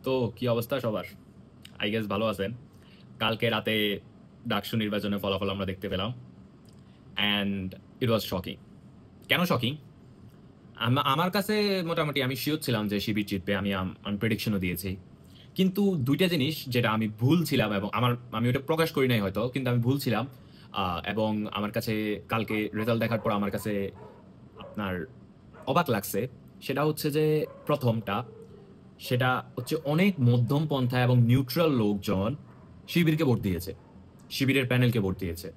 তো কি অবস্থা সবার? আই গেস ভালো আছেন। কালকে রাতে ডাকসু নির্বাচনের ফলাফল আমরা দেখতে পেলাম, অ্যান্ড ইট ওয়াজ শকিং। কেন শকিং? আমার কাছে মোটামুটি আমি শিওর ছিলাম যে শিবির জিতবে, আমি প্রেডিকশনও দিয়েছি। কিন্তু দুইটা জিনিস যেটা আমি ভুল ছিলাম, এবং আমি ওটা প্রকাশ করি নাই হয়তো, কিন্তু আমি ভুল ছিলাম। এবং আমার কাছে কালকে রেজাল্ট দেখার পর আমার কাছে আপনার অবাক লাগছে। সেটা হচ্ছে যে প্রথমটা, সেটা হচ্ছে অনেক মধ্যমপন্থা এবং নিউট্রাল লোকজন শিবিরকে ভোট দিয়েছে, শিবিরের প্যানেলকে ভোট দিয়েছে।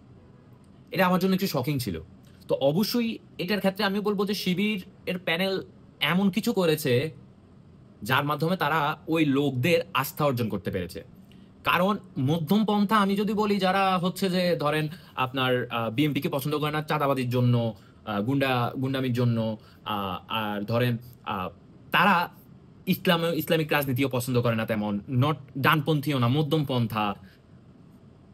এটা আমার জন্য একটু শকিং ছিল। তো অবশ্যই এটার ক্ষেত্রে আমি বলবো যে শিবির এর প্যানেল এমন কিছু করেছে যার মাধ্যমে তারা ওই লোকদের আস্থা অর্জন করতে পেরেছে। কারণ মধ্যমপন্থা আমি যদি বলি, যারা হচ্ছে যে ধরেন আপনার বিএনপিকে পছন্দ করে না চাঁদাবাজির জন্য, গুন্ডামির জন্য, আর ধরেন তারা ইসলামিক রাজনীতিও পছন্দ করে না তেমন, নট ডানপন্থীও না, মধ্যমপন্থা।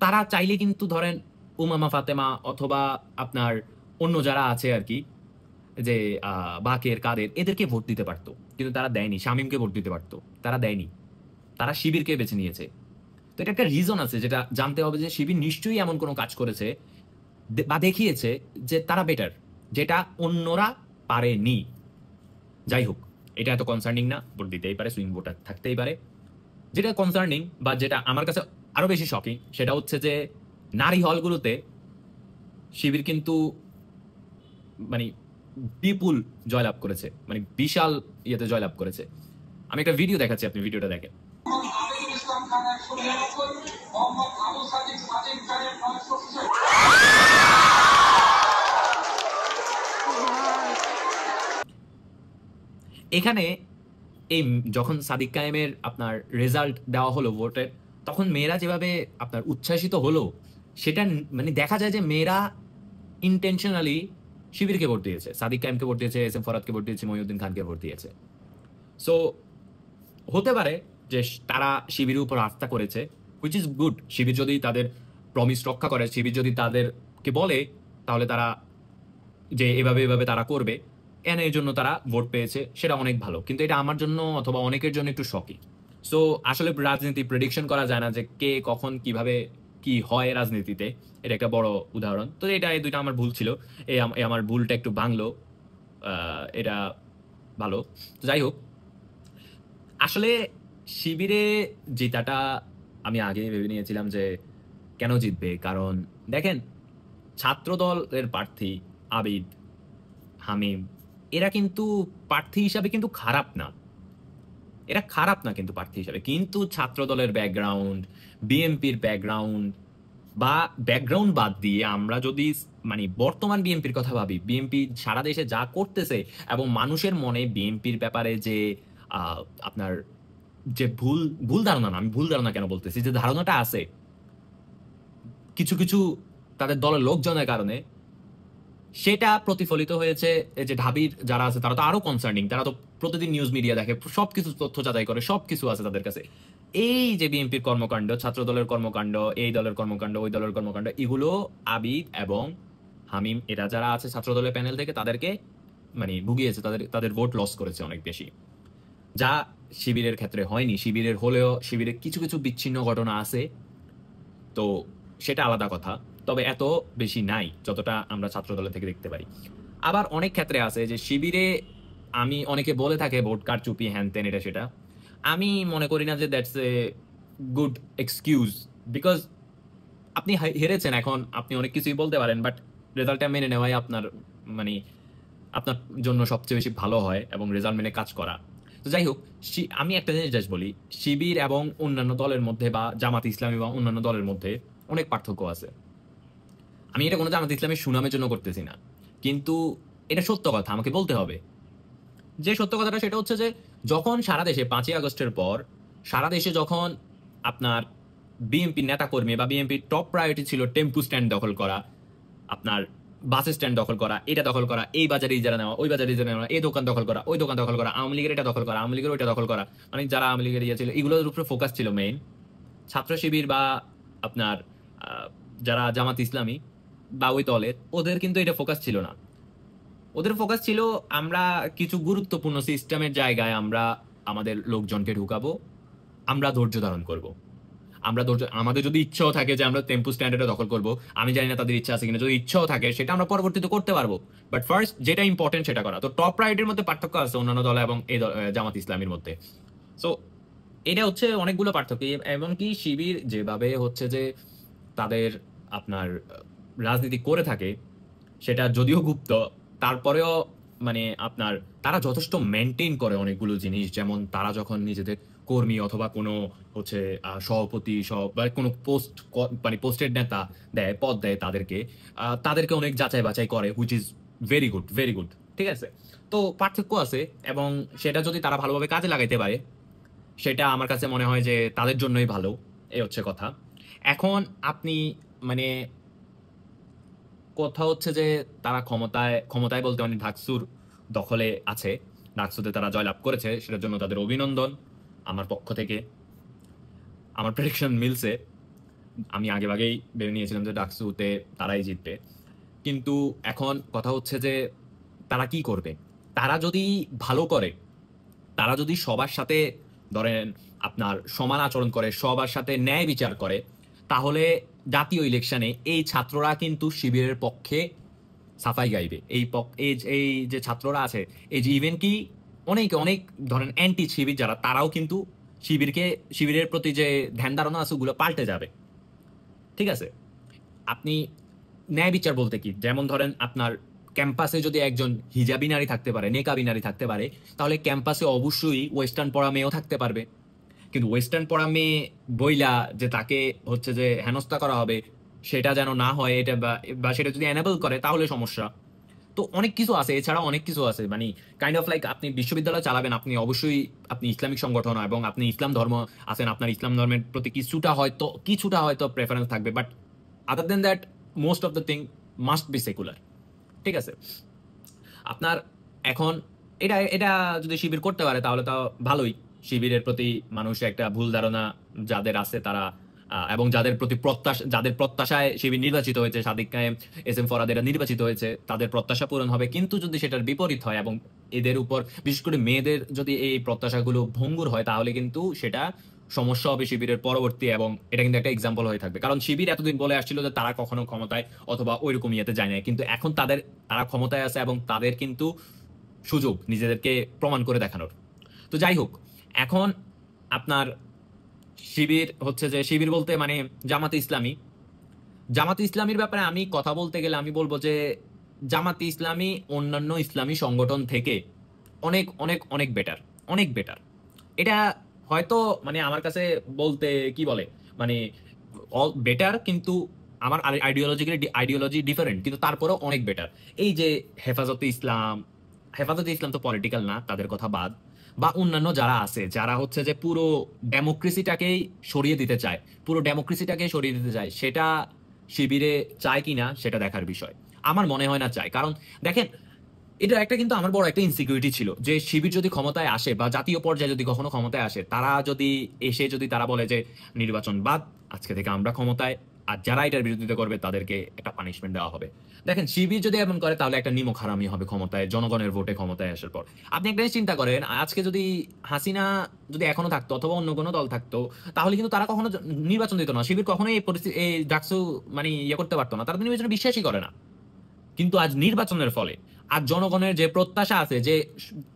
তারা চাইলে কিন্তু ধরেন উমামা ফাতেমা অথবা আপনার অন্য যারা আছে আর কি, যে বাকের কাদের, এদেরকে ভোট দিতে পারতো, কিন্তু তারা দেয়নি। শামীমকে ভোট দিতে পারতো, তারা দেয়নি। তারা শিবিরকে বেছে নিয়েছে। তো এটা একটা রিজন আছে যেটা জানতে হবে, যে শিবির নিশ্চয়ই এমন কোনো কাজ করেছে বা দেখিয়েছে যে তারা বেটার, যেটা অন্যরা পারেনি। যাই হোক, এটা এত কনসার্নিং না, ভোট দিতেই পারে, সুইং ভোটার থাকতেই পারে। যেটা কনসার্নিং বা যেটা আমার কাছে আরো বেশি শকিং, সেটা হচ্ছে যে নারী হলগুলোতে শিবির কিন্তু মানে বিপুল জয়লাভ করেছে, মানে বিশাল ইয়েতে জয়লাভ করেছে। আমি একটা ভিডিও দেখাচ্ছি, আপনি ভিডিওটা দেখেন। এখানে এই যখন সাদিক কায়েমের আপনার রেজাল্ট দেওয়া হলো ভোটের, তখন মেয়েরা যেভাবে আপনার উচ্ছ্বাসিত হলো, সেটা মানে দেখা যায় যে মেয়েরা ইন্টেনশনালি শিবিরকে ভোট দিয়েছে, সাদিক কায়েমকে ভোট দিয়েছে, এস এম ফরাদকে ভোট দিয়েছে, মহিউদ্দিন খানকে ভোট দিয়েছে। সো হতে পারে যে তারা শিবিরের উপর আস্থা করেছে, হুইচ ইজ গুড। শিবির যদি তাদের প্রমিস রক্ষা করে, শিবির যদি তাদেরকে বলে, তাহলে তারা যে এভাবে এভাবে তারা করবে, এর জন্য তারা ভোট পেয়েছে, সেটা অনেক ভালো। কিন্তু এটা আমার জন্য অথবা অনেকের জন্য একটু শকিং। সো আসলে রাজনীতি প্রেডিকশন করা যায় না, যে কে কখন কিভাবে কি হয় রাজনীতিতে। এটা একটা বড় উদাহরণ। তো এটা এই দুইটা আমার ভুল ছিল, এই আমার ভুলটা একটু ভাঙলো, এটা ভালো। তো যাই হোক, আসলে শিবিরে জেতাটা আমি আগে ভেবে নিয়েছিলাম যে কেন জিতবে, কারণ দেখেন, ছাত্রদলের প্রার্থী আবিদ, হামিম, এরা কিন্তু প্রার্থী হিসাবে কিন্তু খারাপ না, এরা খারাপ না কিন্তু প্রার্থী হিসাবে। কিন্তু ছাত্রদলের ব্যাকগ্রাউন্ড, বিএনপির ব্যাকগ্রাউন্ড, বা ব্যাকগ্রাউন্ড বাদ দিয়ে আমরা যদি মানে বর্তমান বিএনপির কথা ভাবি, বিএনপি সারা দেশে যা করতেছে, এবং মানুষের মনে বিএনপির ব্যাপারে যে আপনার যে ভুল ভুল ধারণা, না আমি ভুল ধারণা কেন বলতেছি, যে ধারণাটা আছে কিছু কিছু তাদের দলের লোকজনের কারণে, সেটা প্রতিফলিত হয়েছে। এই যে ঢাবির যারা আছে, তারা তো আরো কনসার্নিং, তারা তো প্রতিদিন নিউজ মিডিয়া দেখে, সবকিছু তথ্য যাচাই করে, সবকিছু আছে তাদের কাছে। এই যে বিএনপির কর্মকাণ্ড, ছাত্র দলের কর্মকাণ্ড, এই দলের কর্মকাণ্ড, ওই দলের কর্মকাণ্ড, এগুলো আবিদ এবং হামিম, এরা যারা আছে ছাত্র দলের প্যানেল থেকে, তাদেরকে মানে ভুগিয়েছে, তাদের ভোট লস করেছে অনেক বেশি, যা শিবিরের ক্ষেত্রে হয়নি। শিবিরের হলেও শিবিরের কিছু কিছু বিচ্ছিন্ন ঘটনা আছে, তো সেটা আলাদা কথা, তবে এত বেশি নাই যতটা আমরা ছাত্র দলের থেকে দেখতে পাই। আবার অনেক ক্ষেত্রে আছে যে শিবিরে, আমি অনেকে বলে থাকে ভোট কারচুপি, হ্যান তেন, এটা সেটা। আমি মনে করি না যে that's a good excuse, because আপনি হেরেছেন, এখন আপনি অনেক কিছুই বলতে পারেন, বাট রেজাল্টটা মেনে নেওয়াই আপনার মানে আপনার জন্য সবচেয়ে বেশি ভালো হয়, এবং রেজাল্ট মেনে কাজ করা। তো যাই হোক, আমি একটা জিনিস জাস্ট বলি, শিবির এবং অন্যান্য দলের মধ্যে, বা জামাত ইসলামী বা অন্যান্য দলের মধ্যে অনেক পার্থক্য আছে। আমি এটা কোনো জামাত ইসলামের সুনামের জন্য করতেছি না, কিন্তু এটা সত্য কথা, আমাকে বলতে হবে। যে সত্য কথাটা সেটা হচ্ছে যে যখন সারা দেশে 5ই আগস্টের পর সারা দেশে যখন আপনার বিএনপি নেতাকর্মী বা বিএনপির টপ প্রায়োরিটি ছিল টেম্পু স্ট্যান্ড দখল করা, আপনার বাস স্ট্যান্ড দখল করা, এটা দখল করা, এই বাজারে ইজারা নেওয়া, ওই বাজারে ইজারা নেওয়া, এই দোকান দখল করা, ওই দোকান দখল করা, আওয়ামী লীগের এটা দখল করা, আওয়ামী লীগের ওইটা দখল করা, মানে যারা আওয়ামী লীগের ইয়ে ছিল, এগুলোর উপরে ফোকাস ছিল মেইন। ছাত্র শিবির বা আপনার যারা জামাত ইসলামী বা ওই দলের, ওদের কিন্তু এটা ফোকাস ছিল না। ওদের ফোকাস ছিল আমরা কিছু গুরুত্বপূর্ণ সিস্টেমের জায়গায় আমরা আমাদের লোকজনকে ঢুকাবো, আমরা ধৈর্য ধারণ করব। আমরা ধৈর্য, আমাদের যদি ইচ্ছাও থাকে যে আমরা টেম্পু স্ট্যান্ডার্ডে দখল করব, আমি জানি না তাদের ইচ্ছা আছে কিনা, যদি ইচ্ছাও থাকে সেটা আমরা পরবর্তীতে করতে পারবো। বাট ফার্স্ট যেটা ইম্পর্টেন্ট সেটা করা। তো টপ রাইটের মধ্যে পার্থক্য আছে অন্যান্য দল এবং জামাত ইসলামীর মধ্যে। সো এটা হচ্ছে অনেকগুলো পার্থক্য। এমনকি শিবির যেভাবে হচ্ছে যে তাদের আপনার রাজনীতি করে থাকে, সেটা যদিও গুপ্ত, তারপরেও মানে আপনার তারা যথেষ্ট মেনটেন করে অনেকগুলো জিনিস। যেমন তারা যখন নিজেদের কর্মী অথবা কোনো হচ্ছে সভাপতি সব বা কোনো পোস্ট মানে পোস্টেড নেতা দেয়, পদ দেয় তাদেরকে, তাদেরকে অনেক যাচাই বাছাই করে, which is very good, very good. ঠিক আছে? তো পার্থক্য আছে, এবং সেটা যদি তারা ভালোভাবে কাজে লাগাইতে পারে, সেটা আমার কাছে মনে হয় যে তাদের জন্যই ভালো। এই হচ্ছে কথা। এখন আপনি মানে কথা হচ্ছে যে তারা ক্ষমতায় ক্ষমতায় বলতে মানে ঢাকসুর দখলে আছে। ঢাকসুতে তারা জয়লাভ করেছে, সেটার জন্য তাদের অভিনন্দন আমার পক্ষ থেকে। আমার প্রেডিকশন মিলছে। আমি আগেভাগেই ভেবে নিয়েছিলাম যে ডাকসুতে তারাই জিতবে। কিন্তু এখন কথা হচ্ছে যে তারা কি করবে? তারা যদি ভালো করে, তারা যদি সবার সাথে ধরেন আপনার সমান আচরণ করে, সবার সাথে ন্যায় বিচার করে, তাহলে জাতীয় ইলেকশনে এই ছাত্ররা কিন্তু শিবিরের পক্ষে সাফাই গাইবে। এই যে ছাত্ররা আছে, এই যে ইভেন কি অনেক অনেক ধরেন অ্যান্টি শিবির যারা, তারাও কিন্তু শিবিরের প্রতি যে ধ্যান ধারণা আছে ওগুলো পাল্টে যাবে। ঠিক আছে? আপনি ন্যায় বিচার বলতে কি, যেমন ধরেন আপনার ক্যাম্পাসে যদি একজন হিজাবি নারী থাকতে পারে, নেকাবি নারী থাকতে পারে, তাহলে ক্যাম্পাসে অবশ্যই ওয়েস্টার্ন পড়া মেয়েও থাকতে পারবে। কিন্তু ওয়েস্টার্ন পড়া মেয়ে বইলা যে তাকে হচ্ছে যে হেনস্থা করা হবে, সেটা যেন না হয়, এটা বা সেটা যদি এনেবল করে তাহলে সমস্যা। তো অনেক কিছু আছে, এছাড়া অনেক কিছু আছে। মানে কাইন্ড অফ লাইক আপনি বিশ্ববিদ্যালয় চালাবেন, আপনি অবশ্যই আপনি ইসলামিক সংগঠন এবং আপনি ইসলাম ধর্ম আছেন, আপনার ইসলাম ধর্মের প্রতি কিছুটা হয়তো প্রেফারেন্স থাকবে, but other than that most of the thing must be secular. ঠিক আছে? আপনার এখন এটা এটা যদি শিবির করতে পারে তাহলে তো ভালোই। শিবিরের প্রতি মানুষের একটা ভুল ধারণা যাদের আছে তারা, এবং যাদের প্রত্যাশায় শিবির নির্বাচিত হয়েছে, সাদিক কায়েম, এস এম ফরহাদ এরা নির্বাচিত হয়েছে, তাদের প্রত্যাশা পূরণ হবে। কিন্তু যদি সেটার বিপরীত হয় এবং এদের উপর বিশেষ করে মেয়েদের যদি এই প্রত্যাশাগুলো ভঙ্গুর হয়, তাহলে কিন্তু সেটা সমস্যা হবে শিবিরের পরবর্তী, এবং এটা কিন্তু একটা এক্সাম্পল হয়ে থাকবে। কারণ শিবির এতদিন বলে আসছিল যে তারা কখনো ক্ষমতায় অথবা ওইরকম ইয়েতে যায় না, কিন্তু এখন তারা ক্ষমতায় আছে এবং তাদের কিন্তু সুযোগ নিজেদেরকে প্রমাণ করে দেখানোর। তো যাই হোক, এখন আপনার শিবির হচ্ছে যে শিবির বলতে মানে জামাতে ইসলামী। জামাতে ইসলামীর ব্যাপারে আমি কথা বলতে গেলে আমি বলবো যে জামাতে ইসলামী অন্যান্য ইসলামী সংগঠন থেকে অনেক অনেক অনেক বেটার, অনেক বেটার। এটা হয়তো মানে আমার কাছে বলতে কি বলে মানে বেটার, কিন্তু আমার আইডিওলজি ডিফারেন্ট, কিন্তু তারপরেও অনেক বেটার। এই যে হেফাজতে ইসলাম, হেফাজতে ইসলাম তো পলিটিক্যাল না, তাদের কথা বাদ, বা অন্যান্য যারা আছে যারা হচ্ছে যে পুরো ডেমোক্রেসিটাকেই সরিয়ে দিতে চায়, পুরো ডেমোক্রেসিটাকে সরিয়ে দিতে চায়, সেটা শিবিরে চায় কিনা সেটা দেখার বিষয়। আমার মনে হয় না চায়। কারণ দেখেন, এটা একটা কিন্তু আমার বড় একটা ইনসিকিউরিটি ছিল যে শিবির যদি ক্ষমতায় আসে বা জাতীয় পর্যায়ে যদি কখনো ক্ষমতায় আসে, তারা যদি এসে যদি তারা বলে যে নির্বাচন বাদ, আজকে থেকে আমরা ক্ষমতায়, আর যারা এটার বিরোধিতা করবে তাদেরকে একটা পানিশমেন্ট দেওয়া হবে। দেখেন, শিবির যদি এমন করে তাহলে একটা নিমক হারামি হবে ক্ষমতায়, জনগণের ভোটে ক্ষমতায় আসার পর। আপনি একটা জিনিস চিন্তা করেন, আজকে যদি হাসিনা যদি এখনো থাকতো অথবা অন্য কোনো দল থাকতো, তাহলে কিন্তু তারা কখনো নির্বাচন দিত না। শিবির কখনোই এই পরিস্থিতি এই ডাকসু মানে ইয়ে করতে পারতো না, তারা তো নির্বাচনে বিশ্বাসই করে না। কিন্তু আজ নির্বাচনের ফলে আজ জনগণের যে প্রত্যাশা আছে, যে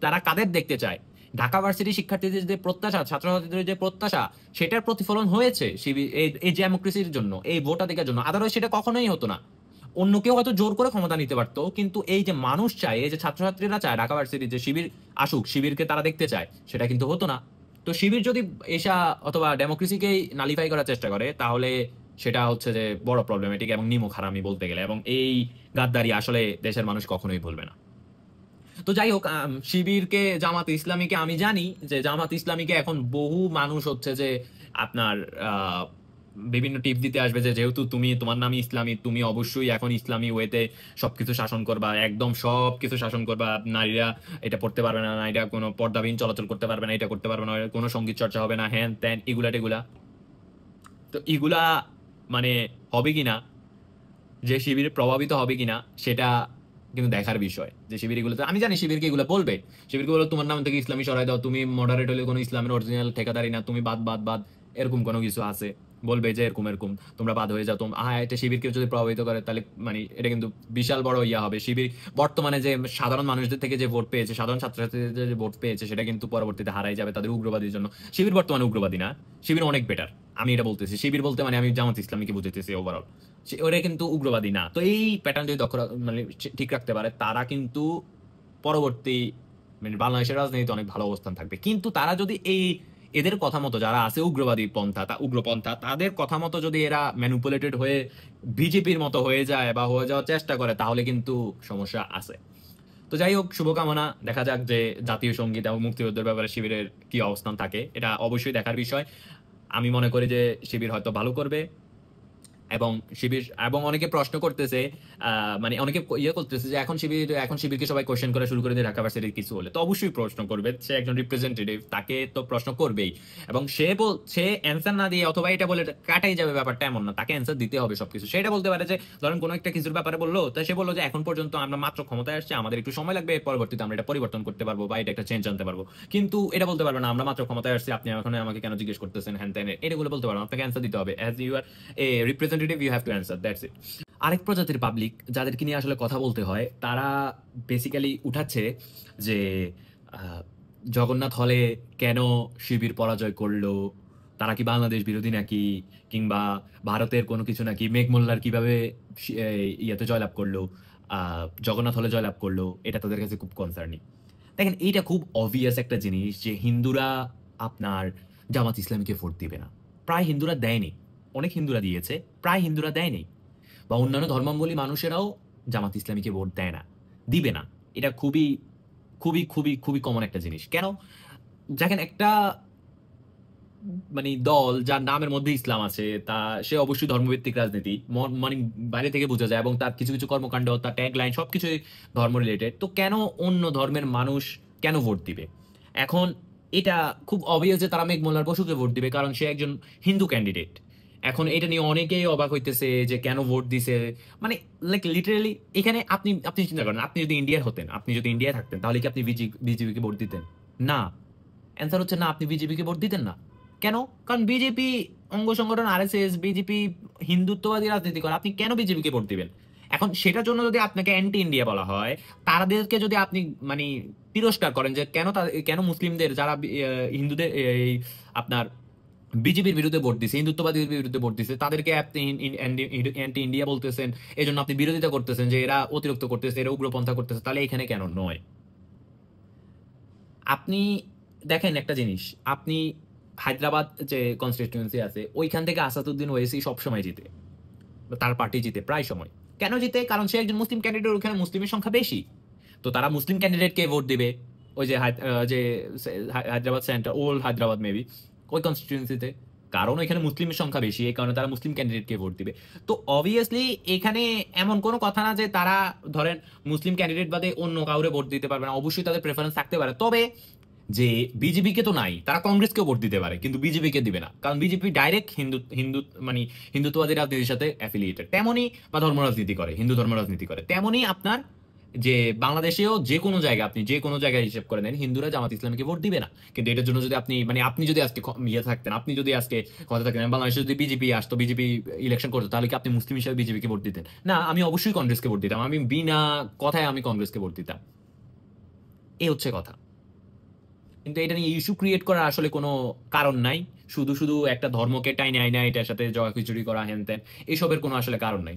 তারা কাদের দেখতে চায়, ঢাকা ভার্সিটি শিক্ষার্থীদের যে প্রত্যাশা, ছাত্রছাত্রীদের যে প্রত্যাশা, সেটার প্রতিফলন হয়েছে এই ডেমোক্রেসির জন্য, এই ভোটাধিকার জন্য। আদারওয়াইজ সেটা কখনোই হতো না। অন্য কেউ হয়তো জোর করে ক্ষমতা নিতে পারতো, কিন্তু এই যে মানুষ চায়, এই যে ছাত্রছাত্রীরা চায় ঢাকা ভার্সিটি যে শিবির আসুক, শিবিরকে তারা দেখতে চায়, সেটা কিন্তু হতো না। তো শিবির যদি এসা অথবা ডেমোক্রেসিকেই নালিফাই করার চেষ্টা করে, তাহলে সেটা হচ্ছে যে বড় প্রবলেমেটিক এবং নিমক হারামি বলতে গেলে, এবং এই গাদ্দারি আসলে দেশের মানুষ কখনোই ভুলবে না। তো যাই হোক, শিবিরকে, জামাত ইসলামীকে আমি জানি যে জামাত ইসলামীকে এখন বহু মানুষ হচ্ছে যে আপনার আহ, বিভিন্ন টিপস দিতে আসবে যে যেহেতু তোমার নামই ইসলামী, তুমি অবশ্যই এখন ইসলামী ওয়েতে সবকিছু শাসন করবা, একদম সবকিছু শাসন করবা। নারীরা এটা পড়তে পারবে না, নারীরা কোনো পর্দাবিহীন চলাচল করতে পারবে না, এটা করতে পারবে না, কোনো সঙ্গীত চর্চা হবে না, হ্যান ত্যান এগুলা টেগুলা। তো এগুলা মানে হবে কিনা, যে শিবির প্রভাবিত হবে কিনা সেটা কিন্তু দেখার বিষয় যে শিবির এগুলোতে, আমি জানি শিবিরকে এগুলো বলবে, শিবিরকে বলবে তোমার নাম থেকে ইসলামী সরাই দাও, তুমি মডারেট হলে কোনো ইসলামের অরিজিনাল ঠিকাদারি না, তুমি বাদ বাদ বাদ, এরকম কোনো কিছু আছে, বলবে যে এরকম এরকম তোমরা বাদ হয়ে যাও। এটা শিবিরকে যদি প্রভাবিত করে তাহলে মানে এটা কিন্তু বিশাল বড় ইয়া হবে। শিবির বর্তমানে যে সাধারণ মানুষদের থেকে যে ভোট পেয়েছে, সাধারণ ছাত্রছাত্রীদের যে ভোট পেয়েছে, সেটা কিন্তু পরবর্তীতে হারাই যাবে তাদের উগ্রবাদীর জন্য। শিবির বর্তমানে উগ্রবাদী না, শিবির অনেক বেটার, আমি এটা বলতেছি। শিবির বলতে মানে আমি জামাত ইসলামীকে বুঝাইতেছি ওভারঅল, ওরা কিন্তু উগ্রবাদী না। তো এই প্যাটার্ন যদি দক্ষ মানে ঠিক রাখতে পারে, তারা কিন্তু পরবর্তী মানে বাংলাদেশের রাজনীতিতে অনেক ভালো অবস্থান থাকবে। কিন্তু তারা যদি এদের কথা মতো, যারা আছে উগ্রবাদী পন্থা, উগ্রপন্থা, তাদের কথা মতো যদি এরা ম্যানিপুলেটেড হয়ে বিজেপির মতো হয়ে যায় বা হয়ে যাওয়ার চেষ্টা করে, তাহলে কিন্তু সমস্যা আছে। তো যাই হোক, শুভকামনা। দেখা যাক যে জাতীয় সঙ্গীত এবং মুক্তিযুদ্ধের ব্যাপারে শিবিরের কি অবস্থান থাকে, এটা অবশ্যই দেখার বিষয়। আমি মনে করি যে শিবির হয়তো ভালো করবে। এবং শিবির, এবং অনেকে প্রশ্ন করতেছে, মানে অনেকে ইয়ে করতেছে যে এখন শিবিরকে সবাই কোশ্চেন করা শুরু করে দিয়ে ঢাকা ভার্সিটির কিছু হলে। তো অবশ্যই প্রশ্ন করবে, সে একজন রিপ্রেজেন্টেটিভ, তাকে তো প্রশ্ন করবেই। এবং সে অ্যান্সার না দিয়ে অথবা এটা বলে কাটাই যাবে ব্যাপারটা এমন না, তাকে অ্যান্সার দিতে হবে সবকিছু। সেটা বলতে পারে যে ধরেন কোনো একটা কিছুর ব্যাপারে বললো, তাই সে বললো যে এখন পর্যন্ত আমরা মাত্র ক্ষমতায় আসছি, আমাদের একটু সময় লাগবে, পরবর্তীতে আমরা এটা পরিবর্তন করতে পারবো বা এটা একটা চেঞ্জ আনতে পারবো। কিন্তু এটা বলতে পারবে না আমরা মাত্র ক্ষমতায় আসছি, আপনি এখন আমাকে কেন জিজ্ঞেস করতেছেন হ্যান ত্যান, এটাগুলো বলতে পারবো না। আপনাকে অ্যান্সার দিতে হবে, as you are a representative, you have to answer, that's it. আরেক প্রজাতির পাবলিক যাদেরকে নিয়ে আসলে কথা বলতে হয়, তারা বেসিক্যালি উঠাচ্ছে যে আহ, জগন্নাথ হলে কেন শিবির পরাজয় করলো, তারা কি বাংলাদেশ বিরোধী নাকি, কিংবা ভারতের কোনো কিছু নাকি, মেঘ মোল্লার কিভাবে ইয়েতে জয়লাভ করলো, জগন্নাথ হলে জয়লাভ করলো, এটা তাদের কাছে খুব কনসার্নিং। দেখেন, এইটা খুব অবভিয়াস একটা জিনিস যে হিন্দুরা আপনার জামাত ইসলামীকে ভোট দিবে না। প্রায় হিন্দুরা দেয়নি, অনেক হিন্দুরা দিয়েছে, প্রায় হিন্দুরা দেয়নি। বা অন্যান্য ধর্মাবলী মানুষেরাও জামাত ইসলামীকে ভোট দেয় না, দিবে না। এটা খুবই খুবই খুবই খুবই কমন একটা জিনিস। কেন? দেখেন, একটা মানে দল যার নামের মধ্যে ইসলাম আছে, তা সে অবশ্যই ধর্মভিত্তিক রাজনীতি, মানে বাইরে থেকে বোঝা যায়, এবং তার কিছু কিছু কর্মকাণ্ড, তার ট্যাগ লাইন সবকিছুই ধর্ম রিলেটেড। তো কেন অন্য ধর্মের মানুষ কেন ভোট দিবে? এখন এটা খুব অবভিয়াস যে তারা মেঘ মোল্লার বসুকে ভোট দিবে, কারণ সে একজন হিন্দু ক্যান্ডিডেট। এখন এটা নিয়ে অনেকেই অবাক হইতেছে যে কেন ভোট দিছে। মানে লাইক লিটারালি, এখানে আপনি আপনি চিন্তা করেন, আপনি যদি ইন্ডিয়ার হতেন, আপনি যদি ইন্ডিয়ায় থাকতেন, তাহলে কি আপনি বিজেপিকে ভোট দিতেন? না। অ্যান্সার হচ্ছে না, আপনি বিজেপিকে ভোট দিতেন না। কেন? কারণ বিজেপি অঙ্গ সংগঠন, আরএসএস, বিজেপি হিন্দুত্ববাদী রাজনীতি করে, আপনি কেন বিজেপিকে ভোট দিবেন? এখন সেটার জন্য যদি আপনাকে অ্যান্টি ইন্ডিয়া বলা হয়, তাদেরকে যদি আপনি মানে তিরস্কার করেন যে কেন মুসলিমদের যারা হিন্দুদের এই আপনার বিজেপির বিরুদ্ধে ভোট দিছে, হিন্দুত্ববাদীদের বিরুদ্ধে ভোট দিছে, তাদেরকে আপনি অ্যান্টি ইন্ডিয়া বলতেছেন, এই জন্য আপনি বিরোধিতা করতেছেন যে এরা অতিরিক্ত করতেছে, এরা উগ্রপন্থা করতেছে, তাহলে এখানে কেন নয়? আপনি দেখেন একটা জিনিস, আপনি হায়দ্রাবাদ যে কনস্টিটিউয়েন্সি আছে, ওইখান থেকে আসাদুদ্দিন ওয়েসি সবসময় জিতে, তার পার্টি জিতে প্রায় সময়। কেন জিতে? কারণ সে একজন মুসলিম ক্যান্ডিডেট, ওখানে মুসলিমের সংখ্যা বেশি। তো তারা মুসলিম ক্যান্ডিডেটকে ভোট দিবে। ওই যে Hyderabad centre, old Hyderabad maybe, ওই কনস্টিটিউয়েন্সিতে, কারণ এখানে মুসলিমের সংখ্যা বেশি, এই কারণে তারা মুসলিম ক্যান্ডিডেটকে ভোট দিবে। তো অবভিয়াসলি এখানে এমন কোনো কথা না যে তারা ধরেন মুসলিম ক্যান্ডিডেট বাদে অন্য কাউরে ভোট দিতে পারবে না। অবশ্যই তাদের প্রেফারেন্স থাকতে পারে, তবে যে বিজেপিকে তো নাই, তারা কংগ্রেসকেও ভোট দিতে পারে, কিন্তু বিজেপিকে দিবে না, কারণ বিজেপি ডাইরেক্ট হিন্দু হিন্দু মানে হিন্দুত্ববাদী রাজনীতির সাথে অ্যাফিলিয়েটেড। তেমনি বা ধর্ম রাজনীতি করে, হিন্দু ধর্ম রাজনীতি করে। তেমনি আপনার যে বাংলাদেশেও যে কোনো জায়গায়, আপনি যে কোনো জায়গায় হিসেব করে নেন, হিন্দুরা জামাত ইসলামীকে ভোট দিবে না। কিন্তু এটার জন্য যদি আপনি মানে আপনি যদি আজকে ইয়ে থাকতেন, আপনি যদি আজকে কথা থাকতেন বাংলাদেশে, যদি বিজেপি আসতো, বিজেপি ইলেকশন করতো, তাহলে কি আপনি মুসলিম হিসেবে বিজেপিকে ভোট দিতেন? না, আমি অবশ্যই কংগ্রেসকে ভোট দিতাম, আমি বিনা কথায় আমি কংগ্রেসকে ভোট দিতাম। এই হচ্ছে কথা। কিন্তু এটা নিয়ে ইস্যু ক্রিয়েট করার আসলে কোনো কারণ নাই। শুধু শুধু একটা ধর্মকে টাইনে আইনা এটার সাথে জগাখিচুড়ি করা, হ্যান ত্যান, এসবের কোনো আসলে কারণ নাই।